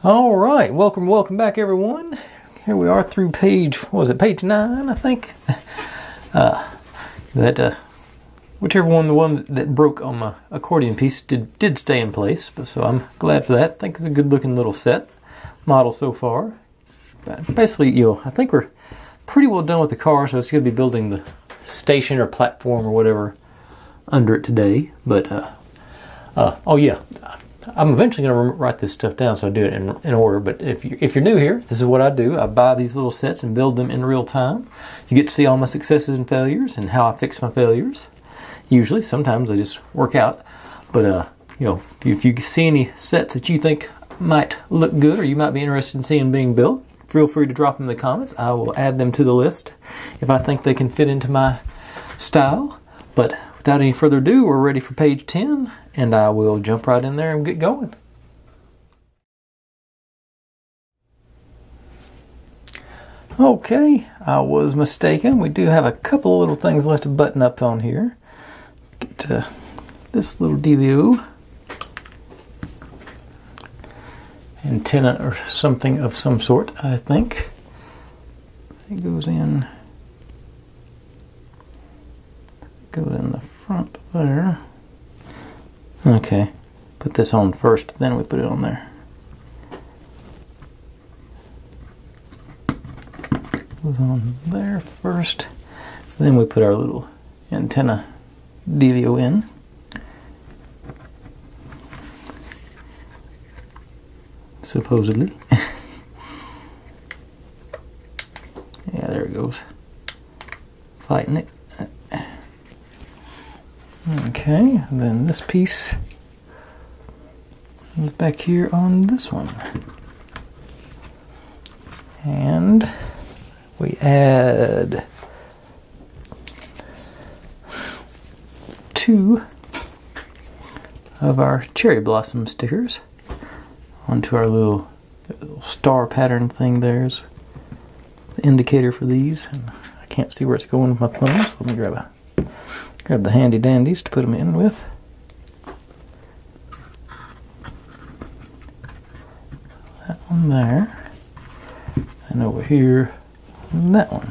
Alright, welcome back everyone. Here we are through page, what was it, page 9 I think? Whichever one, the one that broke on my accordion piece did stay in place, so I'm glad for that. I think it's a good looking little set model so far. But basically, I think we're pretty well done with the car, so it's going to be building the station or platform or whatever under it today. But, oh yeah, I'm eventually going to write this stuff down so I do it in order. But if you're new here, this is what I do. I buy these little sets and build them in real time. You get to see all my successes and failures and how I fix my failures. Usually, sometimes they just work out. But, if you see any sets that you think might look good or you might be interested in seeing being built, feel free to drop them in the comments. I will add them to the list if I think they can fit into my style. But without any further ado, we're ready for page 10, and I will jump right in there and get going. Okay, I was mistaken. We do have a couple of little things left to button up on here. Get this little dealio. Antenna or something of some sort, I think. It goes in the front there. Okay, put this on first, then we put it on there. Goes on there first, then we put our little antenna dealio in. Supposedly. Yeah, there it goes. Fighting it. Okay, and then this piece is back here on this one. And we add 2 of our cherry blossom stickers onto our little star pattern thing. There's the indicator for these, and I can't see where it's going with my thumb, so let me grab the handy dandies to put them in with. That one there, and over here that one.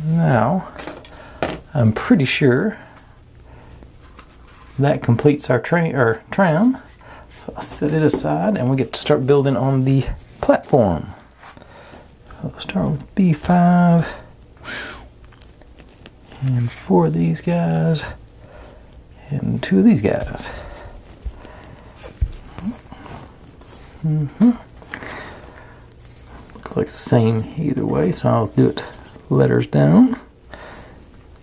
Now, I'm pretty sure that completes our tram. So I'll set it aside and we get to start building on the platform. So we'll start with B5 and 4 of these guys and 2 of these guys. Looks like the same either way, so I'll do it letters down.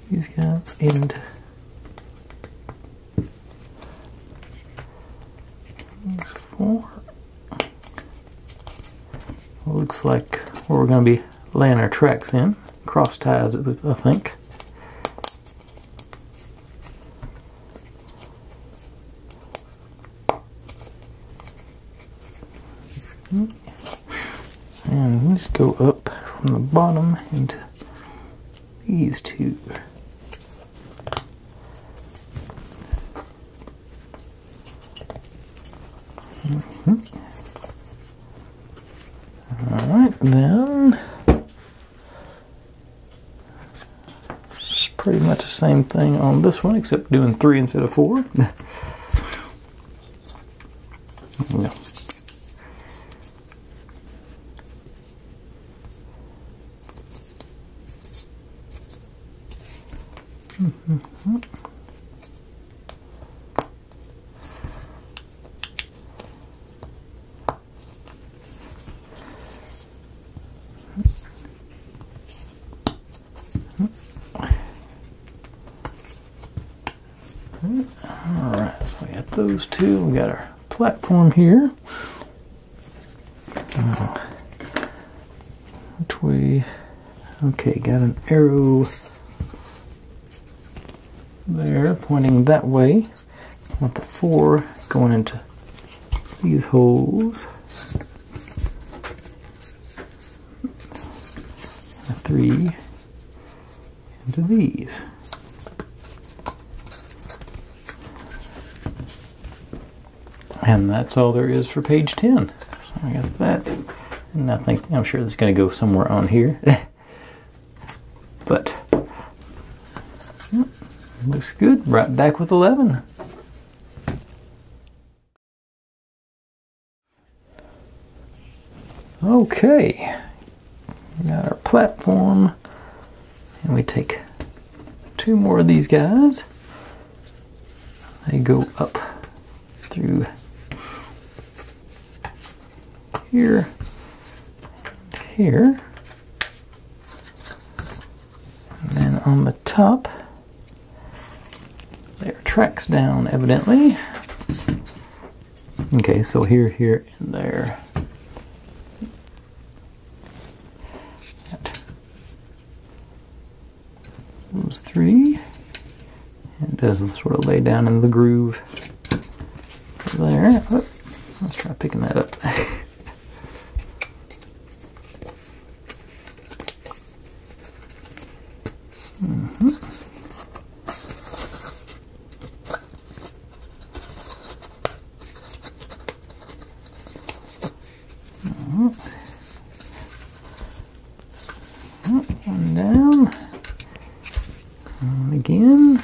These guys into these 4. Looks like where we're going to be laying our tracks in. Cross ties, I think. And let's go up from the bottom into these 2. Alright, then it's pretty much the same thing on this one, except doing 3 instead of 4. Yeah. Alright, so we got those 2. We got our platform here. Which way? Okay, got an arrow there pointing that way. I want the 4 going into these holes. 3 into these. And that's all there is for page 10. So I got that. And I'm sure this is going to go somewhere on here. But yep, looks good. Right back with 11. Okay, we got our platform, and we take 2 more of these guys. They go up through here and here, and then on the top there are tracks down evidently. Okay, so here, here, and there. Those 3. It does sort of lay down in the groove there. Oh, let's try picking that up. One down. And again,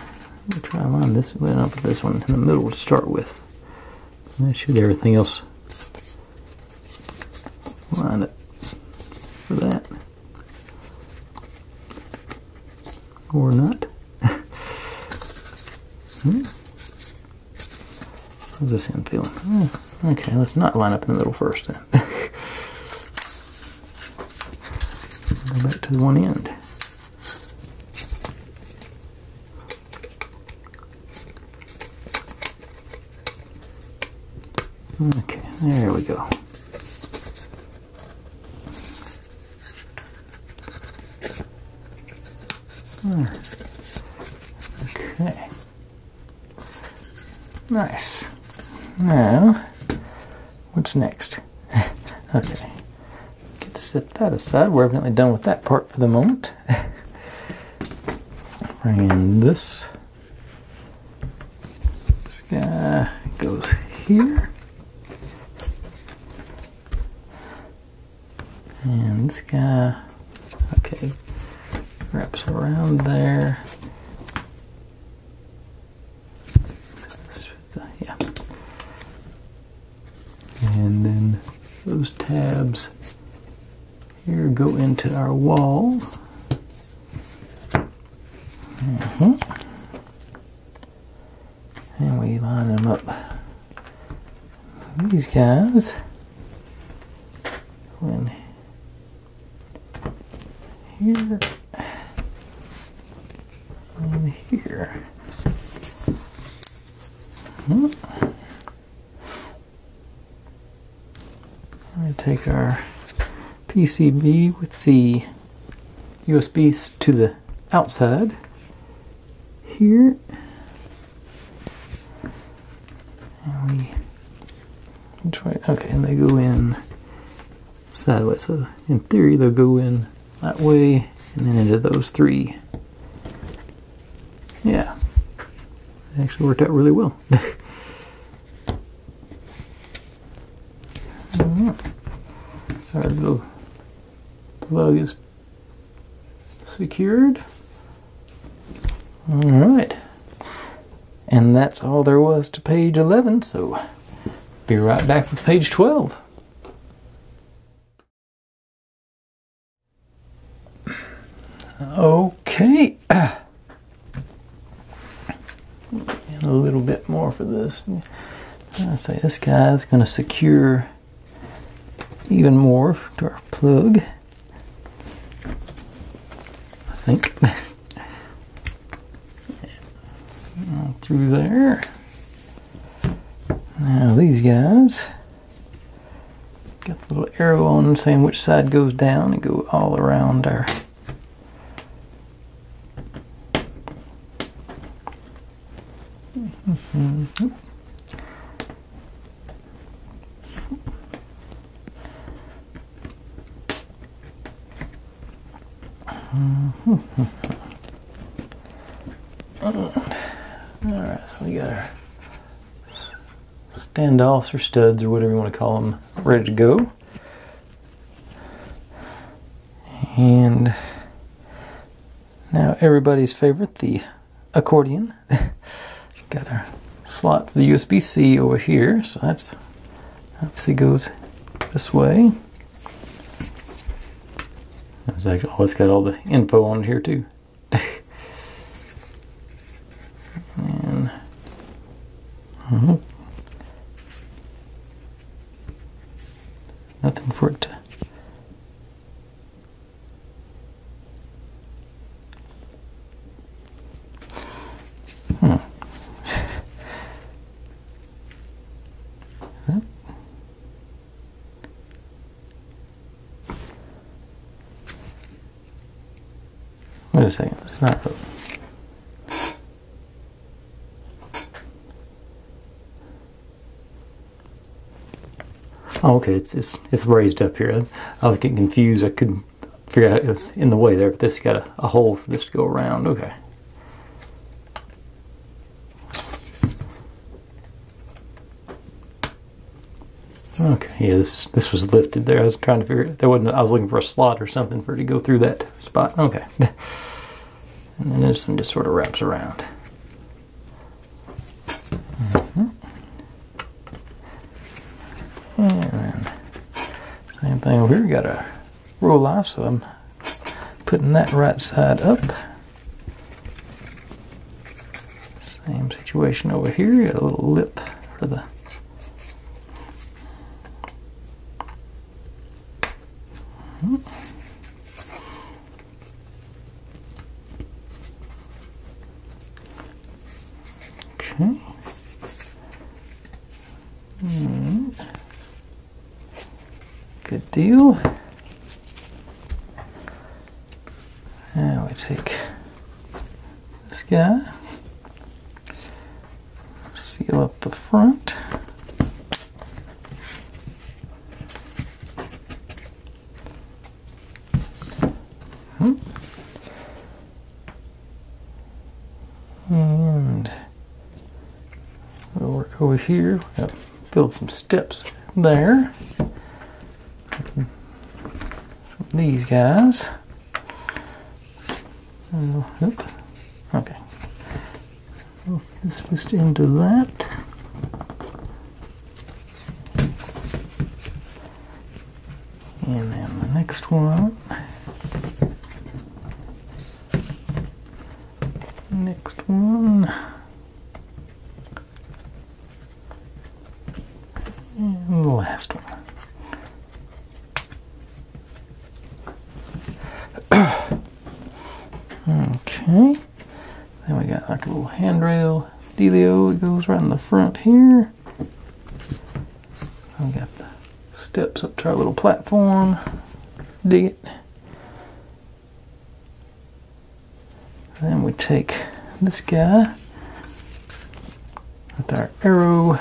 we'll try to line this one up with this one in the middle to start with. And that should everything else line up for that. Or not. How's this end feeling? Okay, let's not line up in the middle first then. Go back to the one end. Okay, there we go. Okay. Nice. Now, what's next? Okay. Get to set that aside. We're evidently done with that part for the moment. Bring in this. This guy goes here. And this guy, okay, wraps around there. Yeah. And then those tabs here go into our wall. And we line them up. These guys go in here and here. I'm going to take our PCB with the USB to the outside here, and we, which way? Okay, and they go in sideways. So in theory, they'll go in that way and then into those 3. Yeah, it actually worked out really well. So our little plug is secured. Alright. And that's all there was to page 11, so be right back with page 12. Okay. And a little bit more for this. I say this guy is going to secure even more to our plug, I think. Through there. Now these guys got the little arrow on them saying which side goes down and go all around our Alright, so we got our standoffs or studs or whatever you want to call them ready to go. And now everybody's favorite, the accordion. Got our slot for the USB-C over here, so that's obviously goes this way. It's actually, oh, it's got all the info on it here too. And nothing for it to. Wait a second, it's not really. Oh, okay, it's raised up here. I was getting confused. I couldn't figure out it was in the way there, but this got a hole for this to go around. Okay. Okay, yeah, this was lifted there. I was trying to figure it. I was looking for a slot or something for it to go through that spot. Okay. And then this one just sort of wraps around. And then same thing over here. We got a Rolife, so I'm putting that right side up. Same situation over here. Got a little lip for the. Okay. Good deal. Now we take this guy, seal up the front. And we'll work over here. We'll build some steps there. These guys. Oop. Okay. Hook this just into that. And then the next one. Next one. And the last one. Okay. Then we got like a little handrail dealio that goes right in the front here. We got the steps up to our little platform. Dig it. Then we take this guy with our arrow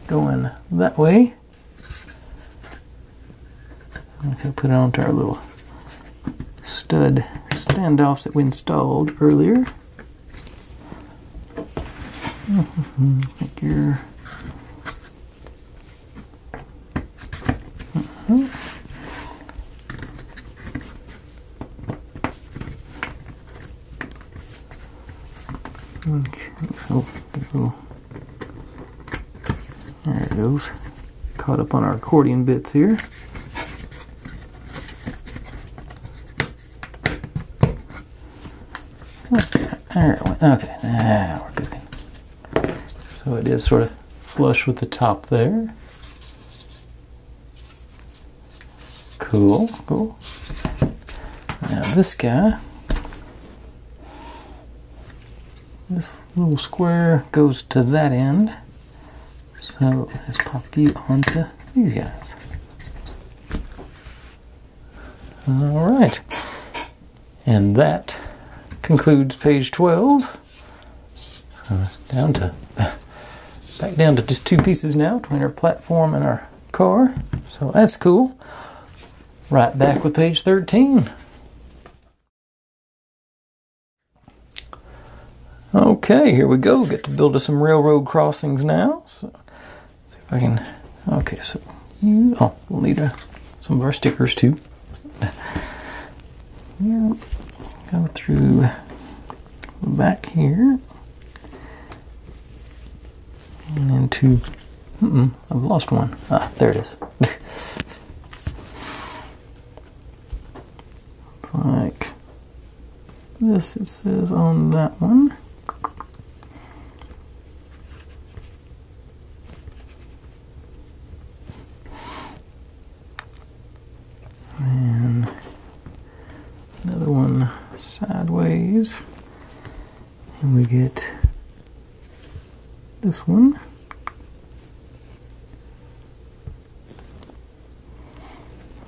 going that way. We can put it onto our little stud standoffs that we installed earlier. Make your okay, so there it goes. Caught up on our accordion bits here. Okay, now we're cooking. So it is sort of flush with the top there. Cool, cool. Now this guy, this little square goes to that end. So let's pop you onto these guys. Alright. And that concludes page 12. Back down to just two pieces now between our platform and our car. So that's cool. Right back with page 13. Okay, here we go. Get to build us some railroad crossings now. So, see if I can. Okay, so we'll need some of our stickers too. Here, go through the back here and into. I've lost one. Ah, there it is. Like this, it says on that one. And another one sideways. And we get this one.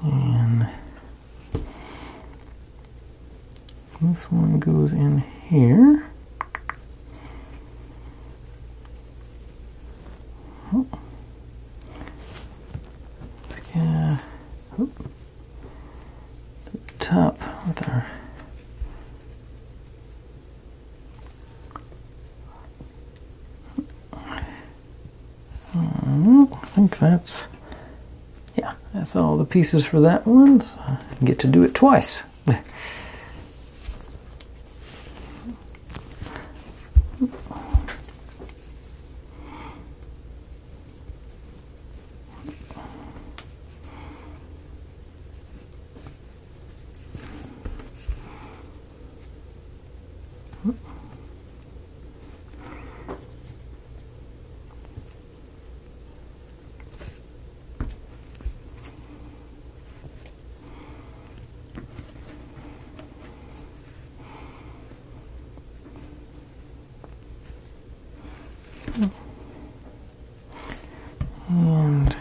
And this one goes in here. Oh. Let's get the top with our I think that's all the pieces for that one. So I get to do it twice. And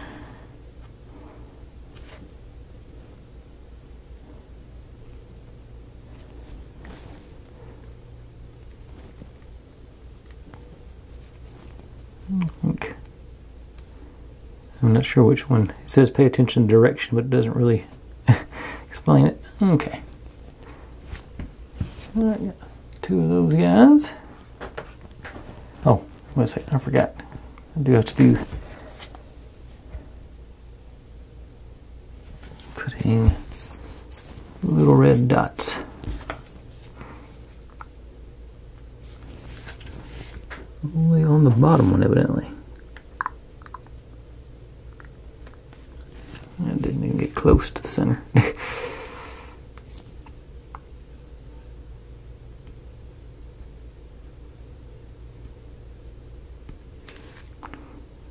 I'm not sure which one. It says pay attention to direction, but it doesn't really explain it. Okay. Alright, got two of those guys. Oh, wait a second, I forgot. I do have to do putting little red dots. Only on the bottom one, evidently. I didn't even get close to the center.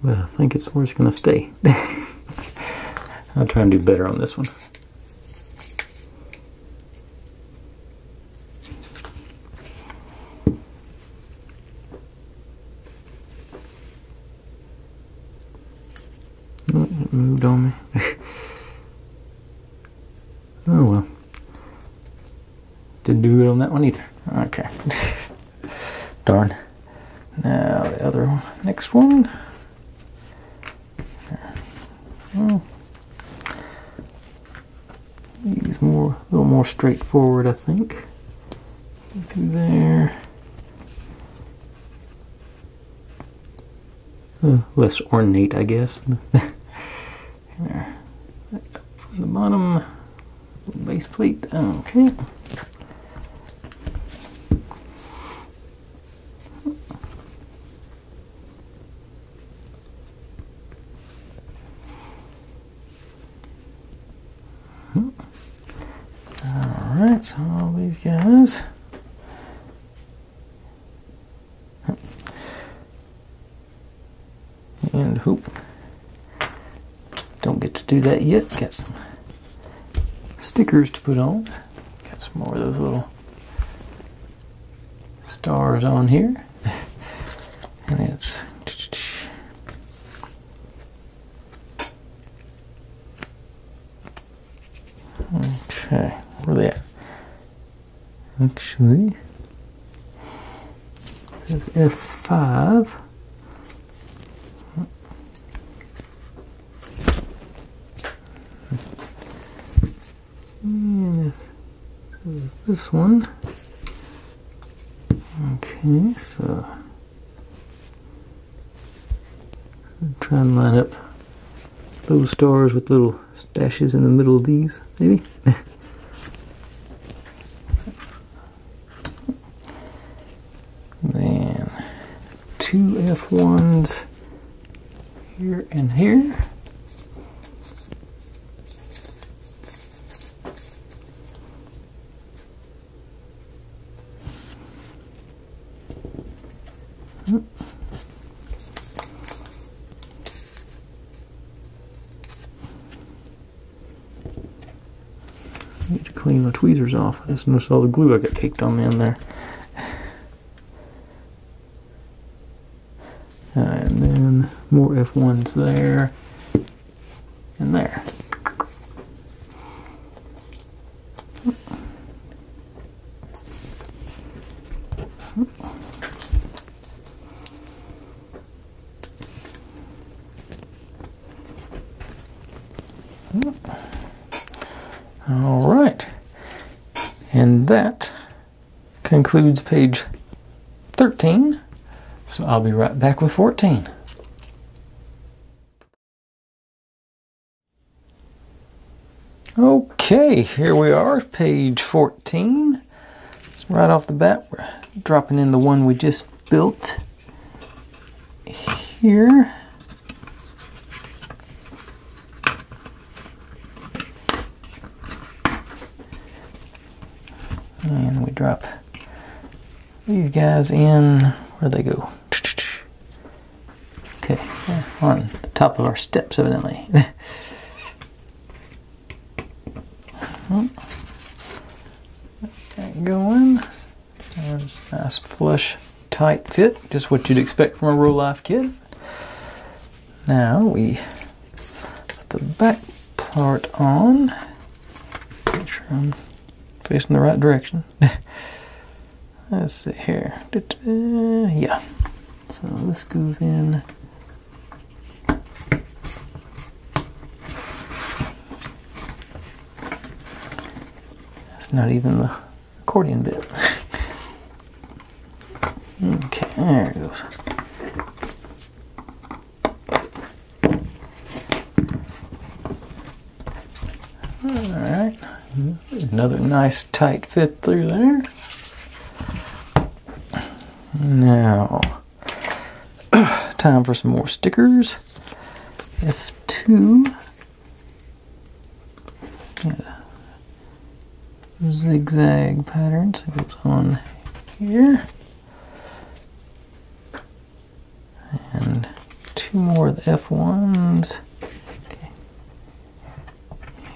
But I think it's where it's going to stay. I'll try and do better on this one. Oh, it moved on me. Oh well. Didn't do good on that one either. Okay. Darn. Now the other one. Next one. Well, he's a little more straightforward, I think. Through there. Less ornate, I guess. There. From the bottom, base plate. Okay. Alright, so all these guys. And hoop. Don't get to do that yet. Got some stickers to put on. Got some more of those little stars on here. And it's okay. Where are they at? Actually, it says F5. And this one. Okay. Okay, so try and line up those stars with little stashes in the middle of these, maybe. Then 2 F1s here and here. I need to clean my tweezers off. I just noticed all the glue I got caked on me in there. And then more F1s there and there. All right, and that concludes page 13, so I'll be right back with 14. Okay, here we are, page 14. So right off the bat, we're dropping in the one we just built here. And we drop these guys in, where they go? Okay, on the top of our steps, evidently. Get going. Nice flush, tight fit, just what you'd expect from a Rolife kit. Now we put the back part on. Make sure I'm facing the right direction. Let's see here. Yeah. So this goes in. That's not even the accordion bit. Okay, there it goes. Alright. Another nice tight fit through there. Now, time for some more stickers. F2. Yeah. Zigzag pattern, so it goes on here. And 2 more of the F1s. Okay.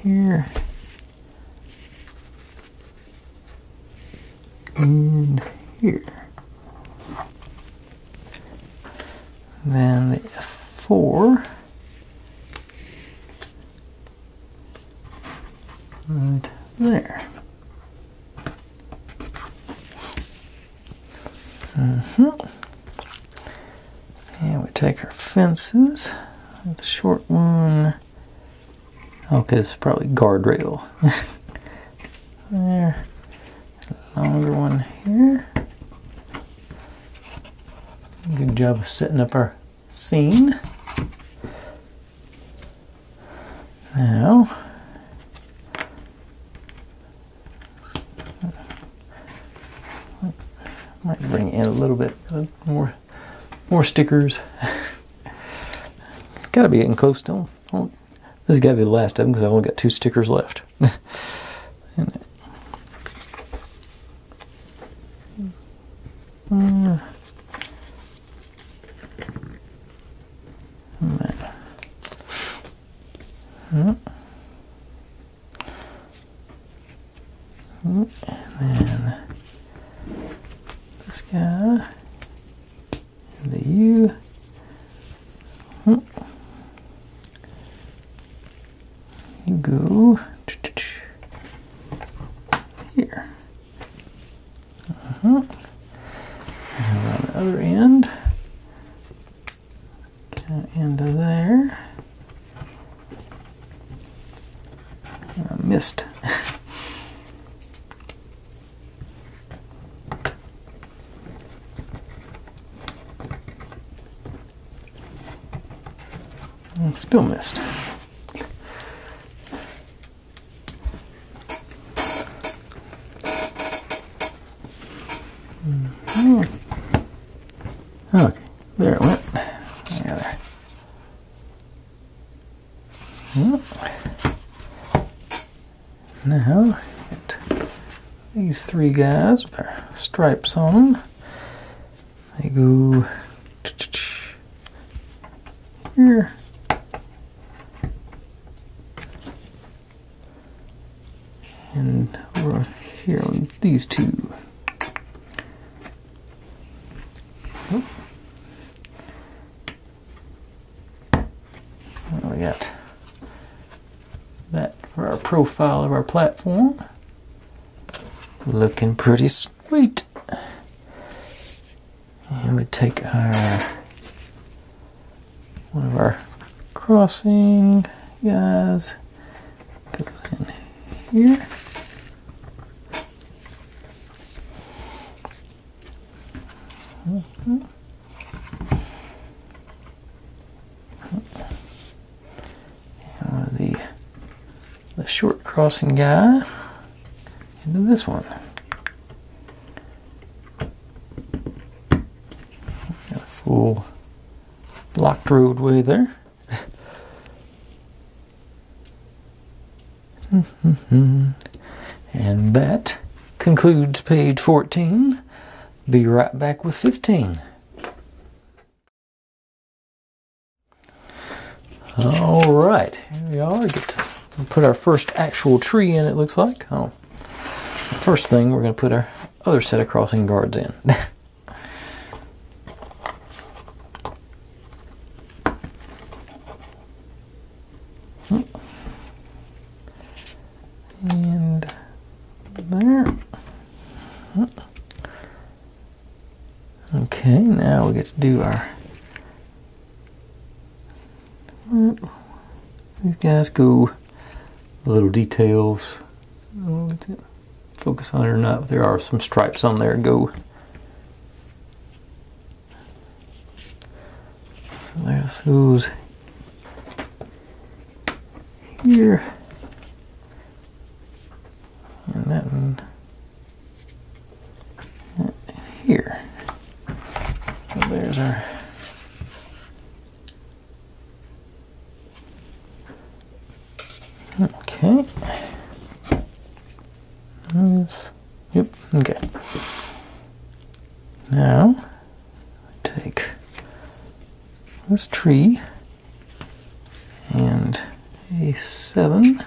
Here. And here. Then the F4 right there. And we take our fences. The short one. Okay, this is probably guardrail. There. Longer one here. Good job of setting up our scene. Now, might bring in a little bit more stickers. Got to be getting close to them. Oh, this has got to be the last of them because I've only got 2 stickers left. And then this guy and the U. You go here. And on the other end, into there. I missed. Still missed. Okay, there it went. There. Now, get these three guys with their stripes on them. They go here. And over here on these two. We got that for our profile of our platform. Looking pretty sweet. And we take our one of our crossing guys, goes in here. The short crossing guy into this one. Got a full blocked roadway there. And that concludes page 14. Be right back with 15. All right, here we are. Get to put our first actual tree in, it looks like. Oh, first thing, we're going to put our other set of crossing guards in. And there. Okay, now we get to do our... These guys go... little details. Focus on it or not, but there are some stripes on there. Go. So there's those here. And that one here. So there's our... Okay. Yep, okay. Now, take this tree and a 7.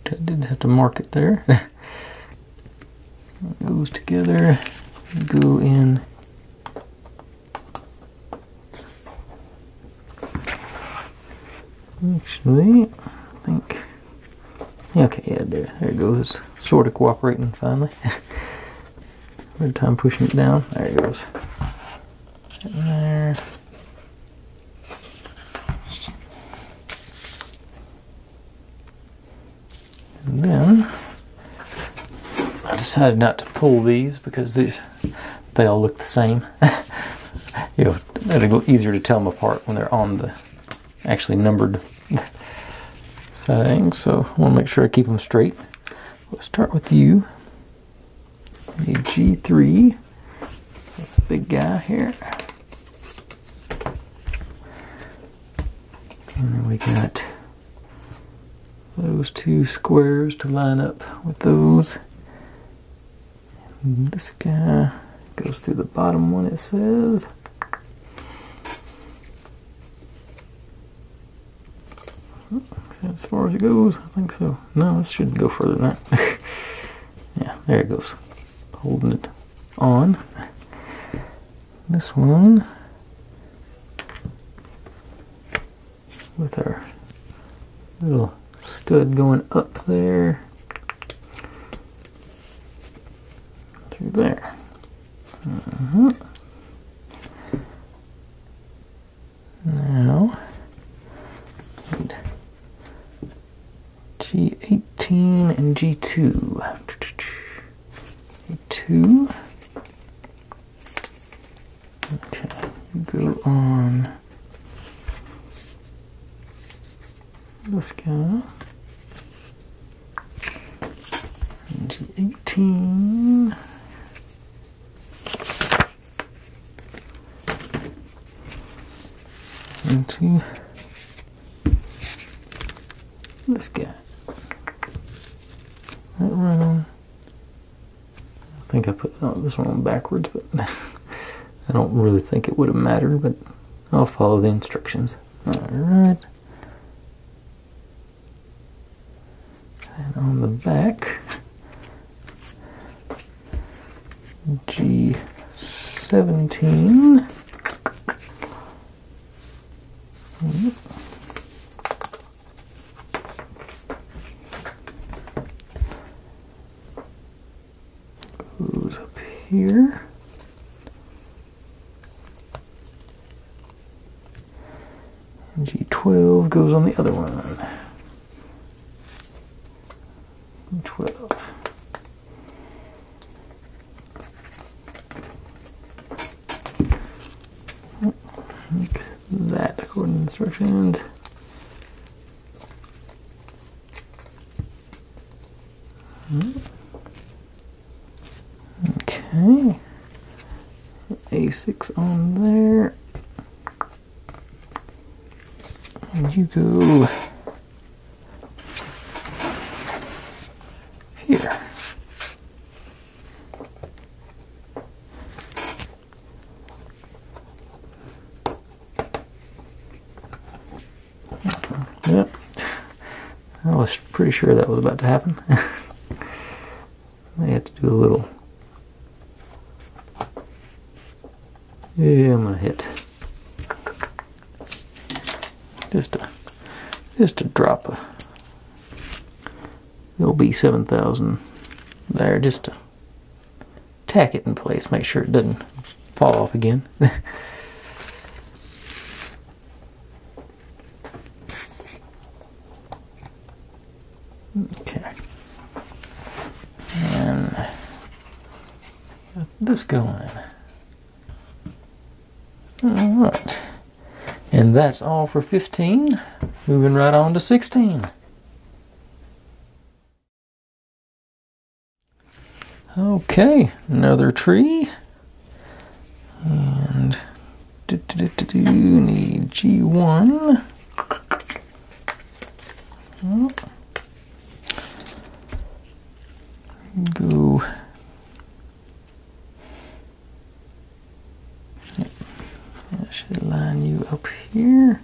I did have to mark it there. It goes together, go in. Actually, I think... Okay, yeah, there it goes. It's sort of cooperating finally. Hard time pushing it down. There it goes. Right there. And then I decided not to pull these because they all look the same. You know, it'll go easier to tell them apart when they're on the actually numbered things, so I want to make sure I keep them straight. We'll start with you. The G3, the big guy here. And then we got those two squares to line up with those. And this guy goes through the bottom one, it says. As far as it goes, I think so. No, this shouldn't go further than that. Yeah, there it goes. Holding it on. This one with our little stud going up there through there. Now G18 and G2. G2. Okay, go on this guy. G18. Into this guy. That right on. I think I put this one on backwards, but I don't really think it would have mattered, but I'll follow the instructions. Alright. And on the back, G17. Goes up here. And G12 goes on the other one. 12. Like that according to instructions. Okay. A6 on there. And you go here. Yep. I was pretty sure that was about to happen. I had to do a little. Yeah, I'm gonna hit. Just a drop of the old B7000 there, just to tack it in place, make sure it doesn't fall off again. Okay. And got this going. Alright. And that's all for 15. Moving right on to 16. Okay, another tree. And need G1. Go. Yep. That should line you up here.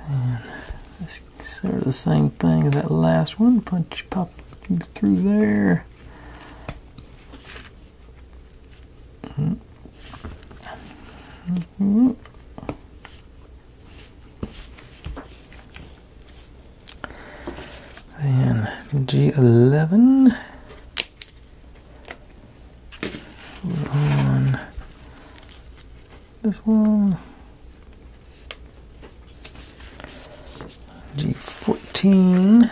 And this is sort of the same thing as that last one. Pop through there. And G11 on this one. G14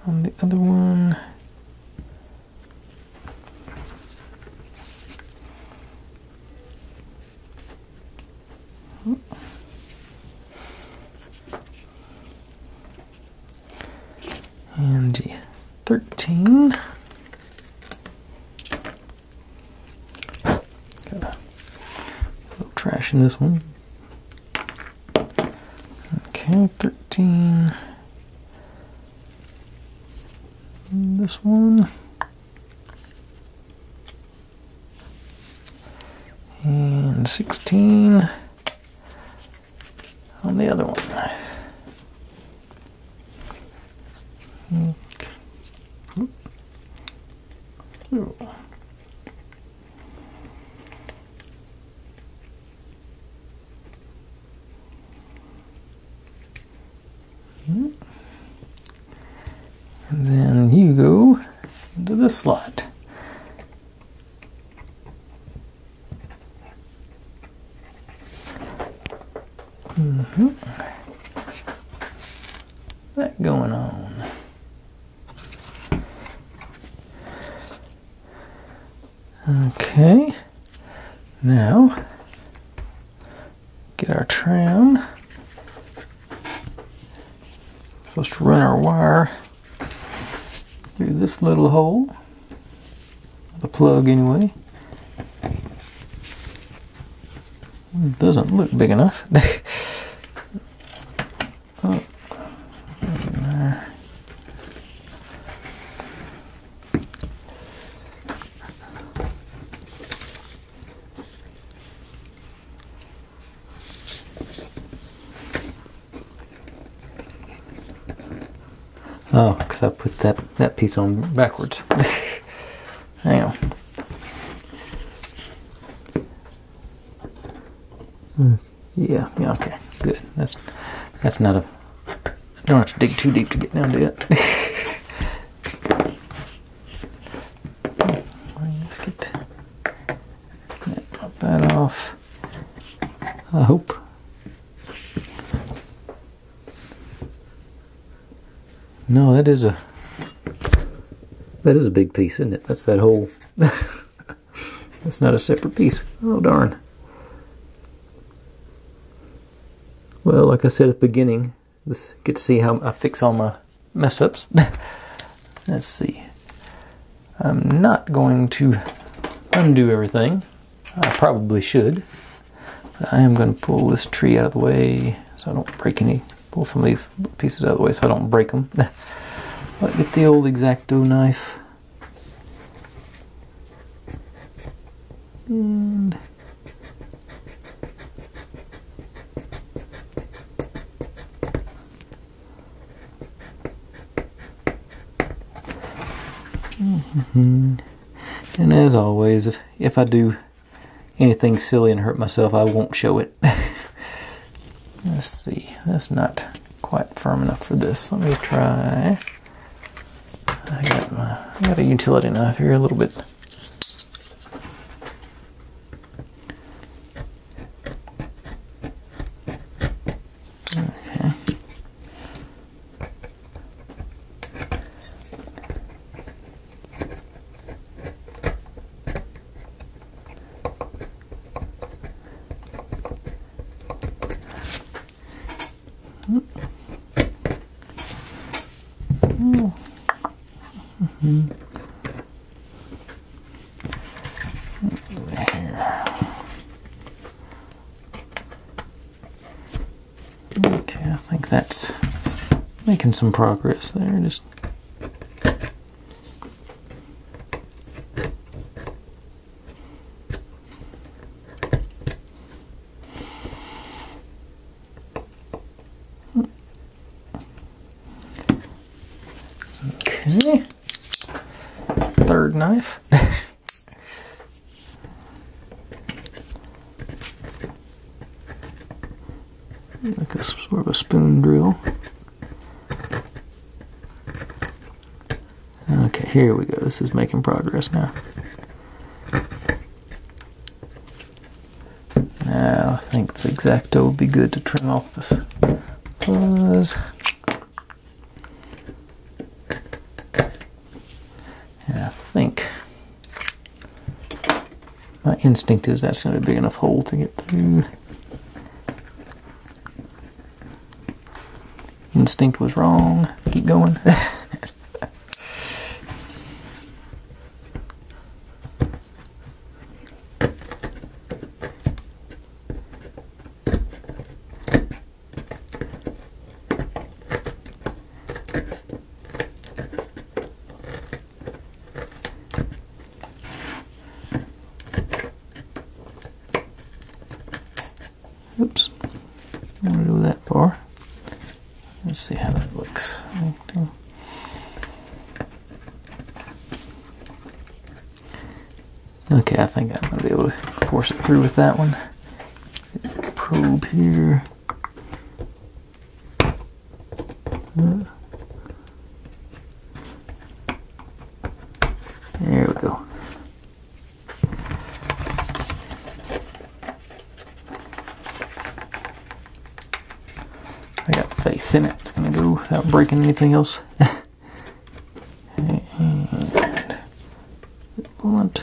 on the other one. And G13. Got a little trash in this one. Okay, 13. And this one. And 16 on the other one. So. And then you go into this slot. That going on. Okay, now get our trim. Supposed to run our wire through this little hole, the plug anyway. It doesn't look big enough. Oh. Oh, because I put that piece on backwards. Hang on. Yeah, okay, good. That's not a. Don't have to dig too deep to get down to it. Let's get that off. I hope. No, that is a big piece, isn't it? That's that whole. That's not a separate piece. Oh darn. Well, like I said at the beginning, let's get to see how I fix all my mess ups. Let's see. I'm not going to undo everything. I probably should. But I am going to pull this tree out of the way so I don't break any. Pull some of these pieces out of the way so I don't break them. I'll get the old X-Acto knife. And and as always, if I do anything silly and hurt myself, I won't show it. Let's see, that's not quite firm enough for this. Let me try. I got a utility knife here a little bit. Okay. Okay, I think that's making some progress there. Just okay. Third knife. Like a sort of a spoon drill. Okay, here we go. This is making progress now. Now I think the X-Acto would be good to trim off this fuzz. And I think my instinct is that's going to be a big enough hole to get through. Instinct was wrong. Keep going. Oops. I don't want to go that far. Let's see how that looks. Okay, I think I'm going to be able to force it through with that one. Probe here. There we go. I got faith in it. It's going to go without breaking anything else. And blunt.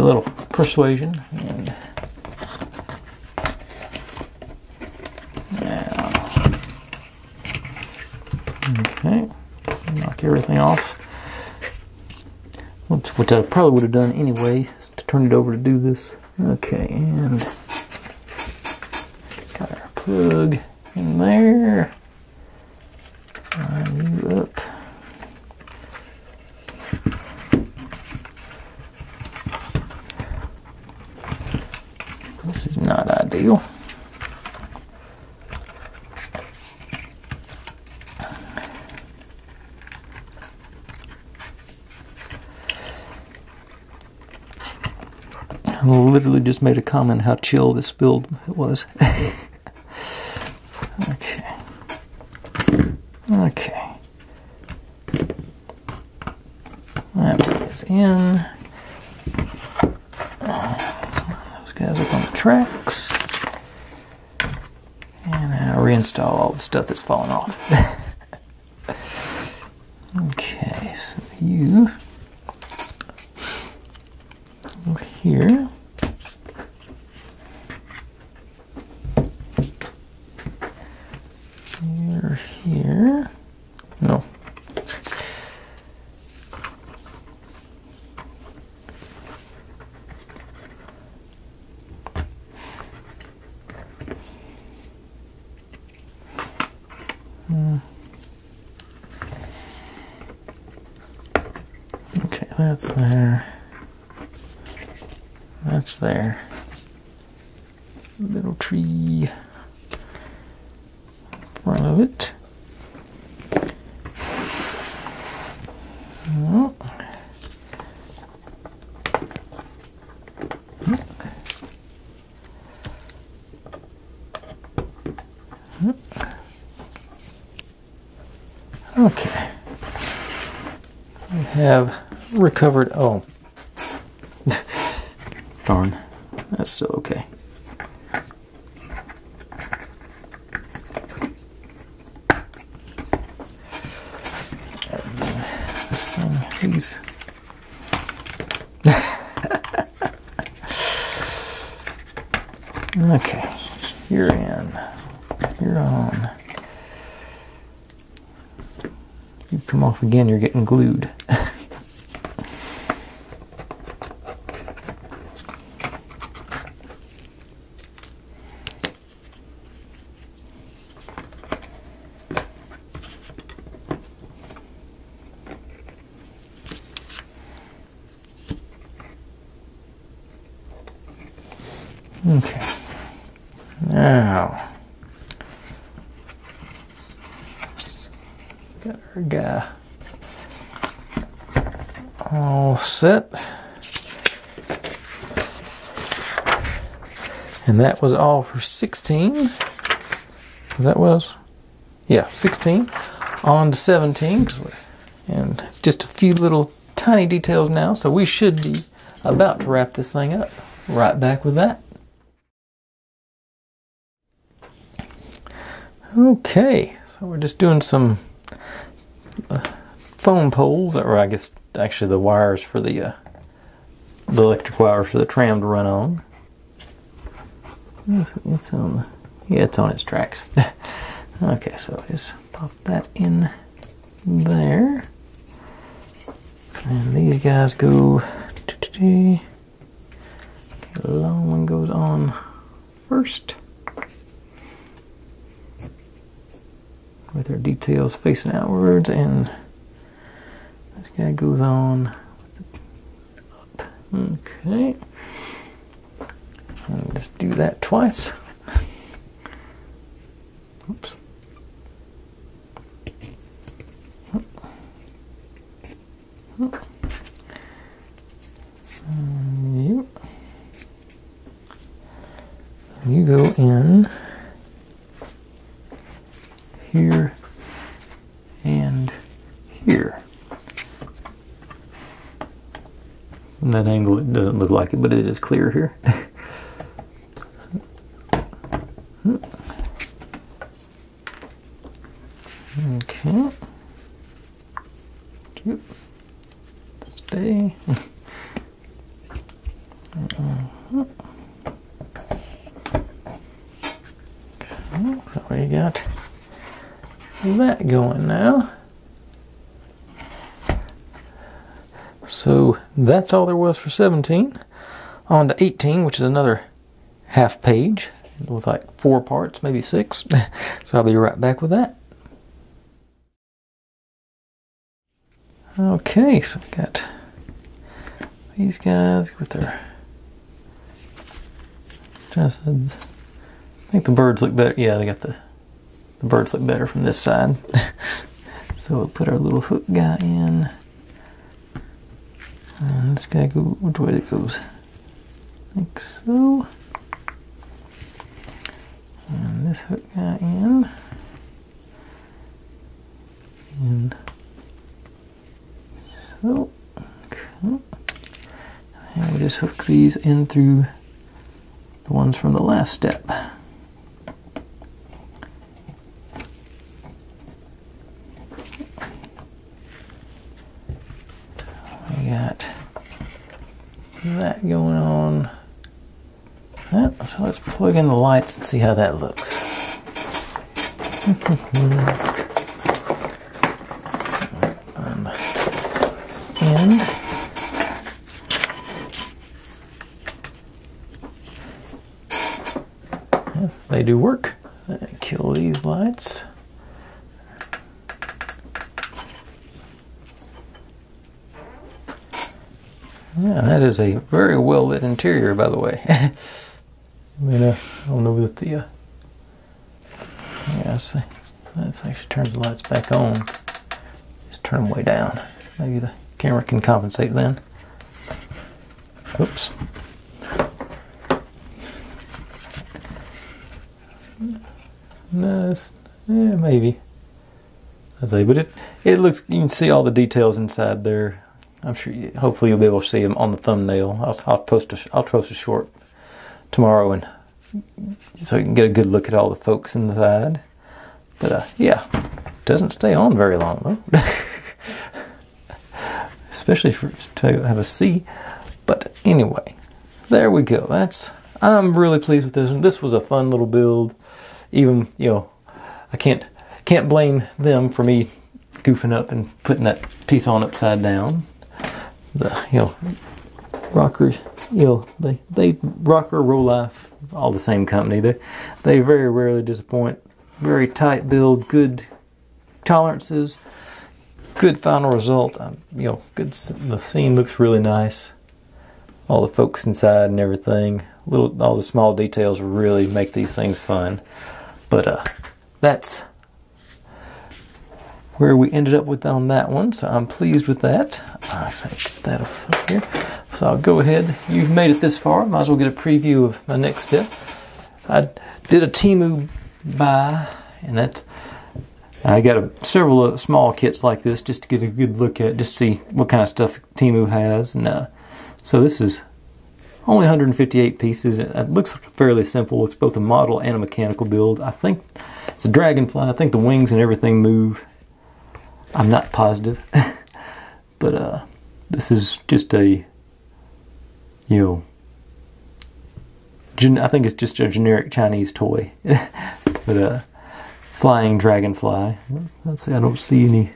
a little persuasion and now, okay, knock everything off. Which I probably would have done anyway, to turn it over to do this. Okay, and got our plug in there. Line you up. This is not ideal. I literally just made a comment how chill this build was. Okay. Okay. That is in. Those guys up on the tracks. And I'll reinstall all the stuff that's fallen off. Okay, so you over here. You're here. No. Okay, that's there. That's there. Little tree in front of it. Oh. Okay. We have recovered. Oh. Darn. That's still okay. This thing, these. Okay. You're in. You're on. If you come off again, you're getting glued. Okay. Now, got our guy all set. And that was all for 16. That was? Yeah, 16. On to 17. And just a few little tiny details now, so we should be about to wrap this thing up. Right back with that. Okay, so we're just doing some phone poles, or I guess actually the wires for the electric wires for the tram to run on. It's on, yeah, it's on its tracks. Okay, so just pop that in there, and these guys go. The long one goes on first, with their details facing outwards, and this guy goes on up. Okay, and just do that twice. Oops. You go in here and here. From that angle it doesn't look like it, but it is clear here. Okay. Stay. So we got that going now. So that's all there was for 17. On to 18, which is another half page with like 4 parts, maybe 6. So I'll be right back with that. Okay, so we got these guys with their... I think the birds look better. Yeah, they got the birds look better from this side. So we'll put our little hook guy in. And this guy go which way it goes. Like so. And this hook guy in. And so. Okay. And we just hook these in through the ones from the last step. We got that going on. So let's plug in the lights and see how that looks. On the end. They do work. Kill these lights. Yeah, that is a very well lit interior, by the way. I mean, I don't know that the yeah, let's actually turns the lights back on. Just turn them way down. Maybe the camera can compensate then. Oops. No, yeah, maybe. I say, but it looks. You can see all the details inside there. I'm sure. Hopefully, you'll be able to see them on the thumbnail. I'll post a short tomorrow, and so you can get a good look at all the folks inside. But yeah, it doesn't stay on very long though, especially to have a C. But anyway, there we go. I'm really pleased with this one. This was a fun little build. Even, I can't blame them for me goofing up and putting that piece on upside down. The rockers, they Rocker, Rolife, all the same company. They very rarely disappoint. Very tight build, good tolerances, good final result. Good. The scene looks really nice. All the folks inside and everything. All the small details really make these things fun. But that's where we ended up with on that one, so I'm pleased with that. I'll get that up here. So I'll go ahead. You've made it this far. Might as well get a preview of my next step. I did a Temu buy, and I got several small kits like this just to get a good look at, just see what kind of stuff Temu has. And so this is only 158 pieces. It looks like fairly simple. It's both a model and a mechanical build. I think it's a dragonfly. I think the wings and everything move. I'm not positive. But this is just a, I think it's just a generic Chinese toy. But flying dragonfly. Let's see, I don't see,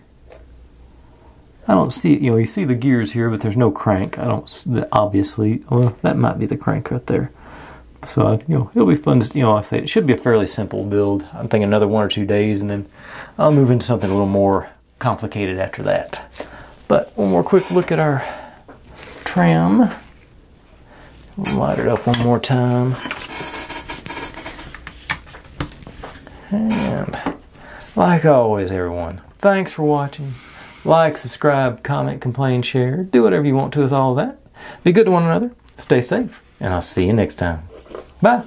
you see the gears here, but there's no crank. Obviously, well, that might be the crank right there. So, it'll be fun to, it should be a fairly simple build. I'm thinking another 1 or 2 days, and then I'll move into something a little more complicated after that. But one more quick look at our tram. We'll light it up one more time. And like always, everyone, thanks for watching. Like, subscribe, comment, complain, share. Do whatever you want to with all of that. Be good to one another. Stay safe. And I'll see you next time. Bye.